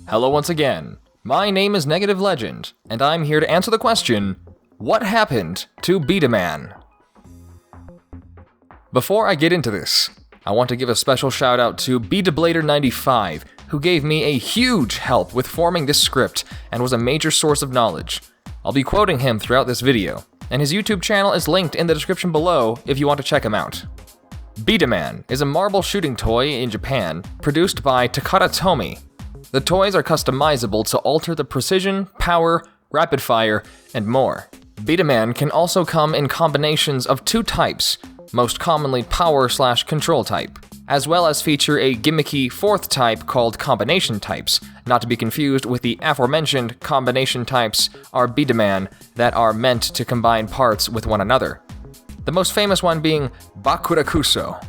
Hello once again. My name is Negative Legend, and I'm here to answer the question, what happened to B-Daman? Before I get into this, I want to give a special shout out to BDeblader95, who gave me a huge help with forming this script and was a major source of knowledge. I'll be quoting him throughout this video, and his YouTube channel is linked in the description below if you want to check him out. B-Daman is a marble shooting toy in Japan, produced by Takara Tomy. The toys are customizable to alter the precision, power, rapid fire, and more. B-Daman can also come in combinations of two types, most commonly power/control type, as well as feature a gimmicky fourth type called combination types, not to be confused with the aforementioned combination types are B-Daman that are meant to combine parts with one another. The most famous one being Bakurakuso,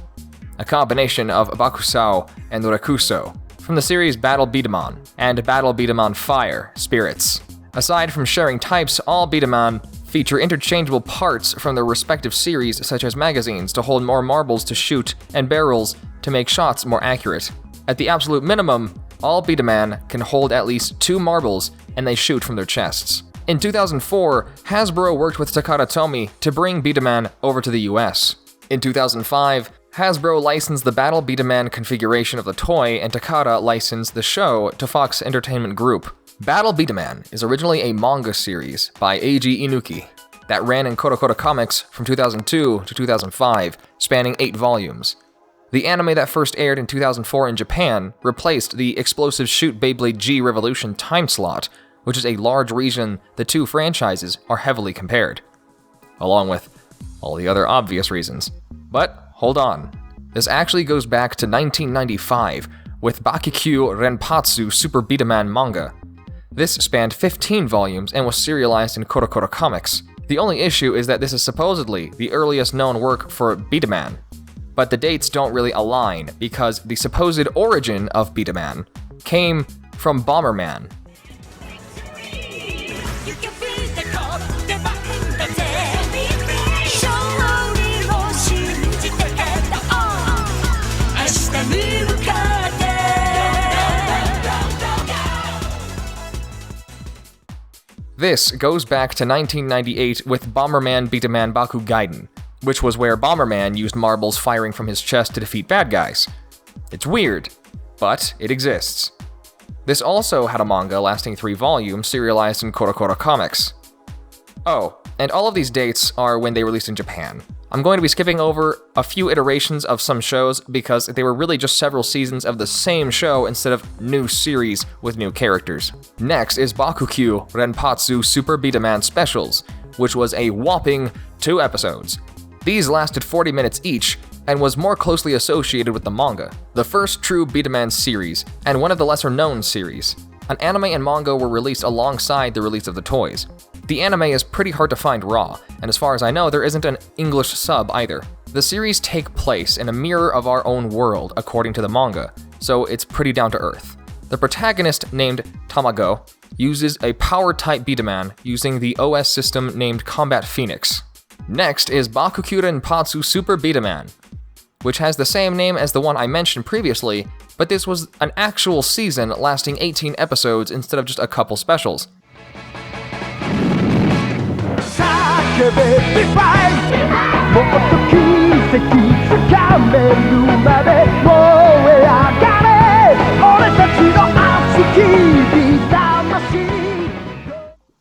a combination of Bakusao and Rakuso, from the series Battle B-Daman and Battle B-Daman Fire Spirits. Aside from sharing types, all B-Daman feature interchangeable parts from their respective series, such as magazines to hold more marbles to shoot and barrels to make shots more accurate. At the absolute minimum, all B-Daman can hold at least 2 marbles and they shoot from their chests. In 2004, Hasbro worked with Takara Tomy to bring B-Daman over to the US. In 2005, Hasbro licensed the Battle B-Daman configuration of the toy, and Takara licensed the show to Fox Entertainment Group. Battle B-Daman is originally a manga series by Eiji Inuki that ran in CoroCoro Comics from 2002 to 2005, spanning 8 volumes. The anime that first aired in 2004 in Japan replaced the Explosive Shoot Beyblade G Revolution time slot, which is a large reason the two franchises are heavily compared, along with all the other obvious reasons. But hold on, this actually goes back to 1995 with Bakikyu Renpatsu Super B-Daman manga. This spanned 15 volumes and was serialized in CoroCoro Comics. The only issue is that this is supposedly the earliest known work for B-Daman, but the dates don't really align because the supposed origin of B-Daman came from Bomberman. This goes back to 1998 with Bomberman B-Daman Baku Gaiden, which was where Bomberman used marbles firing from his chest to defeat bad guys. It's weird, but it exists. This also had a manga lasting 3 volumes serialized in CoroCoro Comics. Oh, and all of these dates are when they released in Japan. I'm going to be skipping over a few iterations of some shows because they were really just several seasons of the same show instead of new series with new characters. Next is Bakukyu Renpatsu Super B-Daman Specials, which was a whopping 2 episodes. These lasted 40 minutes each and was more closely associated with the manga, the first true B-Daman series and one of the lesser known series. An anime and manga were released alongside the release of the toys. The anime is pretty hard to find raw, and as far as I know, there isn't an English sub either. The series take place in a mirror of our own world, according to the manga, so it's pretty down to earth. The protagonist, named Tamago, uses a power-type B-Daman using the OS system named Combat Phoenix. Next is Bakukyu Renpatsu Super B-Daman, which has the same name as the one I mentioned previously, but this was an actual season lasting 18 episodes instead of just a couple specials.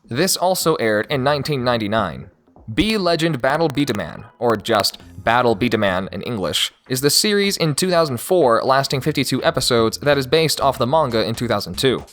This also aired in 1999. B-Legend Battle B-Daman, or just Battle B-Daman in English, is the series in 2004 lasting 52 episodes that is based off the manga in 2002.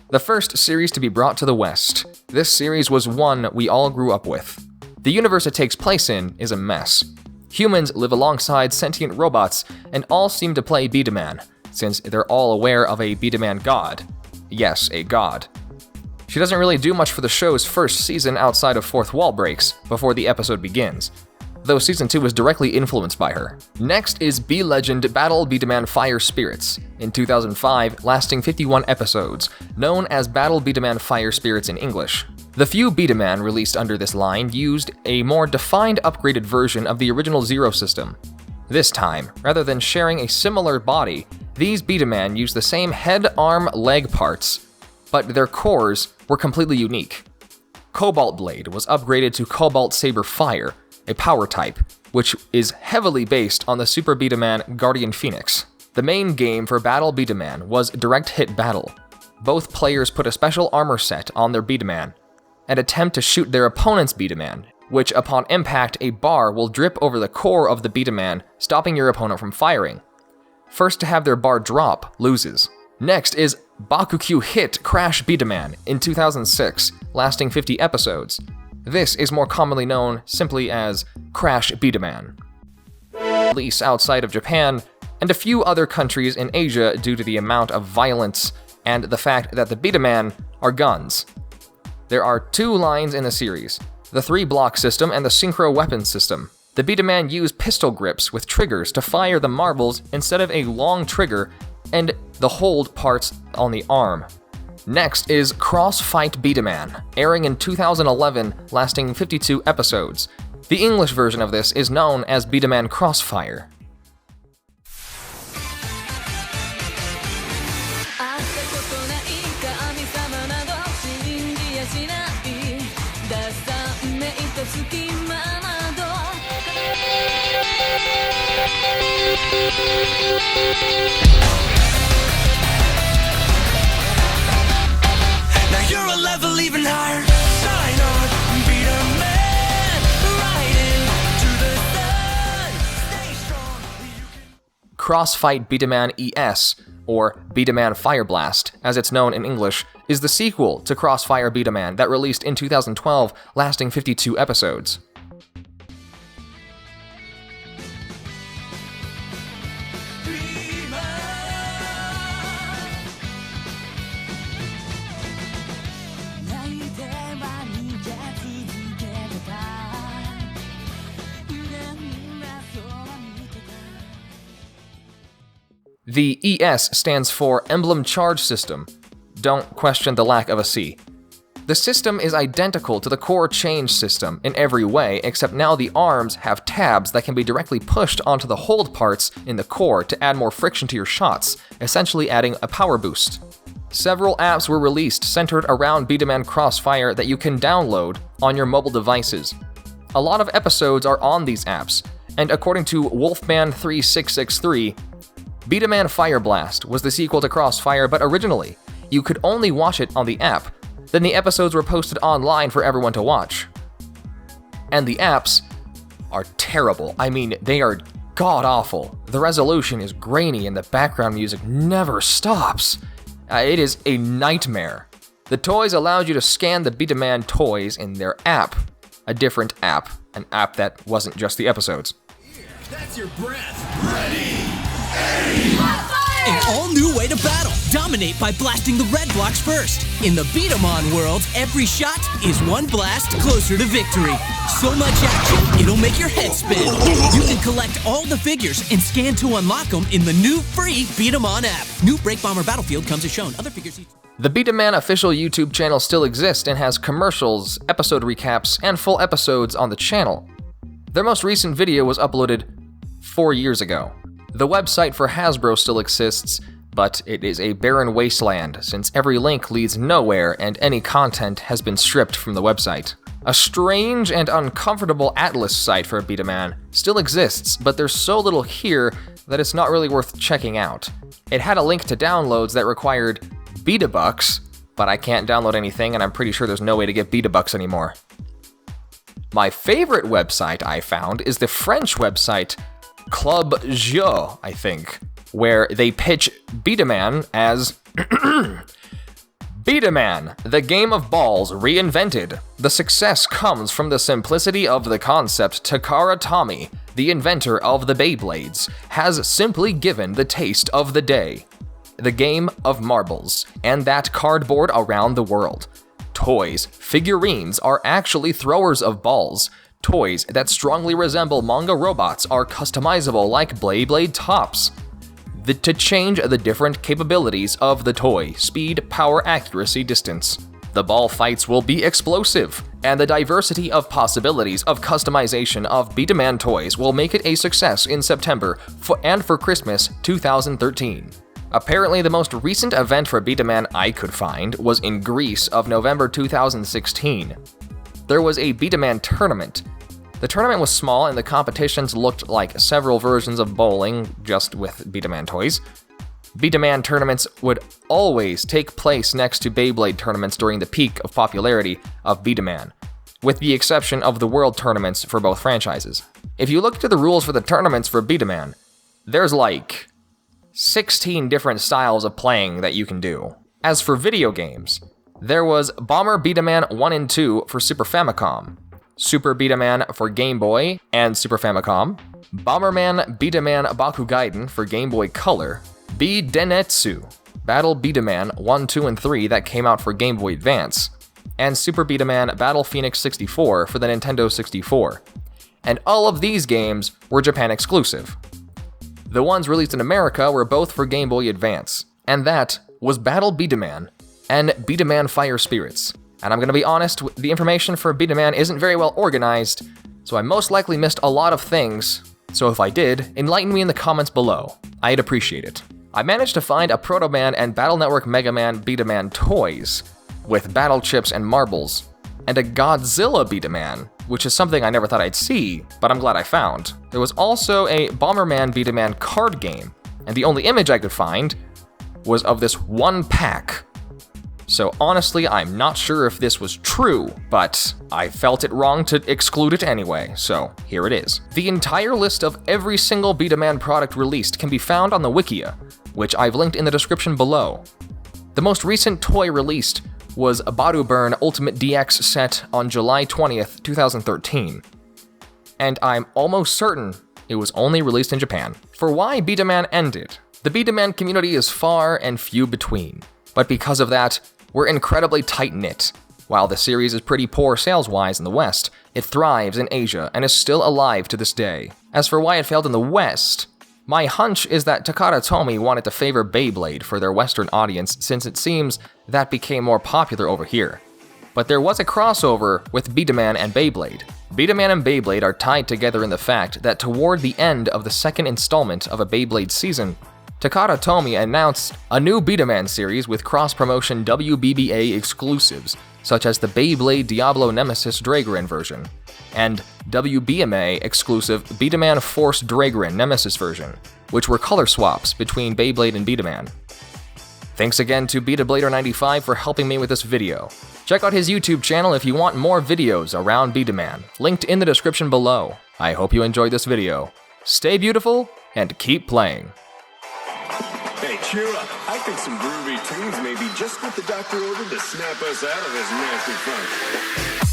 The first series to be brought to the West. This series was one we all grew up with. The universe it takes place in is a mess. Humans live alongside sentient robots and all seem to play B-Daman, since they're all aware of a B-Daman god. Yes, a god. She doesn't really do much for the show's first season outside of fourth wall breaks before the episode begins, though season 2 was directly influenced by her. Next is B-Legend Battle B-Daman Fire Spirits, in 2005, lasting 51 episodes, known as Battle B-Daman Fire Spirits in English. The few B-Daman released under this line used a more defined upgraded version of the original Zero system. This time, rather than sharing a similar body, these B-Daman used the same head, arm, leg parts, but their cores were completely unique. Cobalt Blade was upgraded to Cobalt Saber Fire, a power type, which is heavily based on the Super B-Daman Guardian Phoenix. The main game for Battle B-Daman was Direct Hit Battle. Both players put a special armor set on their B-Daman and attempt to shoot their opponent's B-Daman, which upon impact a bar will drip over the core of the B-Daman, stopping your opponent from firing. First to have their bar drop loses. Next is Bakukyu Hit Crash B-Daman in 2006, lasting 50 episodes. This is more commonly known simply as Crash B-Daman. Release outside of Japan and a few other countries in Asia due to the amount of violence and the fact that the B-Daman are guns. There are 2 lines in the series, the 3-block system and the synchro weapon system. The B-Daman use pistol grips with triggers to fire the marbles instead of a long trigger and the hold parts on the arm. Next is Crossfight B-Daman, airing in 2011, lasting 52 episodes. The English version of this is known as B-Daman Crossfire. Now you're a level even higher. Shine on, be the man, right into the sun. Stay strong. Crossfight B-Daman ES, or B-Daman Fire Blast, as it's known in English, is the sequel to Crossfire B-Daman that released in 2012, lasting 52 episodes. The ES stands for Emblem Charge System. Don't question the lack of a C. The system is identical to the core change system in every way, except now the arms have tabs that can be directly pushed onto the hold parts in the core to add more friction to your shots, essentially adding a power boost. Several apps were released centered around B-Daman Crossfire that you can download on your mobile devices. A lot of episodes are on these apps, and according to Wolfman3663, B-Daman Fire Blast was the sequel to Crossfire, but originally, you could only watch it on the app. Then the episodes were posted online for everyone to watch. And the apps are terrible. I mean, they are god-awful. The resolution is grainy and the background music never stops. It is a nightmare. The toys allowed you to scan the B-Daman toys in their app. A different app. An app that wasn't just the episodes. That's your breath. Ready, aim, An all-new way to battle. Dominate by blasting the red blocks first. In the B-Daman world, every shot is one blast closer to victory. So much action, it'll make your head spin. You can collect all the figures and scan to unlock them in the new free B-Daman app. New Break Bomber Battlefield comes as shown. Other figures... The B-Daman official YouTube channel still exists and has commercials, episode recaps, and full episodes on the channel. Their most recent video was uploaded 4 years ago. The website for Hasbro still exists, but it is a barren wasteland since every link leads nowhere and any content has been stripped from the website. A strange and uncomfortable Atlas site for B-Daman still exists, but there's so little here that it's not really worth checking out. It had a link to downloads that required B-Dabucks, but I can't download anything and I'm pretty sure there's no way to get B-Dabucks anymore. My favorite website I found is the French website Club Jeu, I think, where they pitch B-Daman as B-Daman, the game of balls reinvented. The success comes from the simplicity of the concept Takara Tomy, the inventor of the Beyblades, has simply given the taste of the day. The game of marbles, and that cardboard around the world. toys, figurines are actually throwers of balls. Toys that strongly resemble manga robots are customizable like Beyblade tops. To change the different capabilities of the toy: speed, power, accuracy, distance. The ball fights will be explosive, and the diversity of possibilities of customization of B-Daman toys will make it a success in September and for Christmas 2013. Apparently, the most recent event for B-Daman I could find was in Greece of November 2016. There was a B-Daman tournament. The tournament was small and the competitions looked like several versions of bowling, just with B-Daman toys. B-Daman tournaments would always take place next to Beyblade tournaments during the peak of popularity of B-Daman, with the exception of the world tournaments for both franchises. If you look to the rules for the tournaments for B-Daman, there's like 16 different styles of playing that you can do. As for video games, there was Bomber B-Daman 1 and 2 for Super Famicom, Super B-Daman for Game Boy and Super Famicom, Bomberman B-Daman Bakugaiden for Game Boy Color, B-Denetsu, Battle B-Daman 1, 2, and 3 that came out for Game Boy Advance, and Super B-Daman Battle Phoenix 64 for the Nintendo 64. And all of these games were Japan exclusive. The ones released in America were both for Game Boy Advance, and that was Battle B-Daman and B-Daman Fire Spirits. And I'm gonna be honest, the information for B-Daman isn't very well organized, so I most likely missed a lot of things, so if I did, enlighten me in the comments below. I'd appreciate it. I managed to find a Proto Man and Battle Network Mega Man B-Daman toys, with battle chips and marbles, and a Godzilla B-Daman, which is something I never thought I'd see, but I'm glad I found. There was also a Bomberman B-Daman card game, and the only image I could find was of this one pack. So honestly, I'm not sure if this was true, but I felt it wrong to exclude it anyway, so here it is. The entire list of every single B-Daman product released can be found on the Wikia, which I've linked in the description below. The most recent toy released was a Baruburn Ultimate DX set on July 20th, 2013. And I'm almost certain it was only released in Japan. For why B-Daman ended, the B-Daman community is far and few between, but because of that, we're incredibly tight-knit. While the series is pretty poor sales-wise in the West, it thrives in Asia and is still alive to this day. As for why it failed in the West, my hunch is that Takara Tomy wanted to favor Beyblade for their Western audience since it seems that became more popular over here. But there was a crossover with B-Daman and Beyblade. B-Daman and Beyblade are tied together in the fact that toward the end of the second installment of a Beyblade season, Takara Tomy announced a new B-Daman series with cross-promotion WBBA exclusives, such as the Beyblade Diablo Nemesis Dragoran version, and WBMA exclusive B-Daman Force Dragoran Nemesis version, which were color swaps between Beyblade and B-Daman. Thanks again to BeatABlader95 for helping me with this video. Check out his YouTube channel if you want more videos around B-Daman, linked in the description below. I hope you enjoyed this video. Stay beautiful, and keep playing. Hey, cheer up. I think some groovy tunes may be just what the doctor ordered to snap us out of this nasty funk.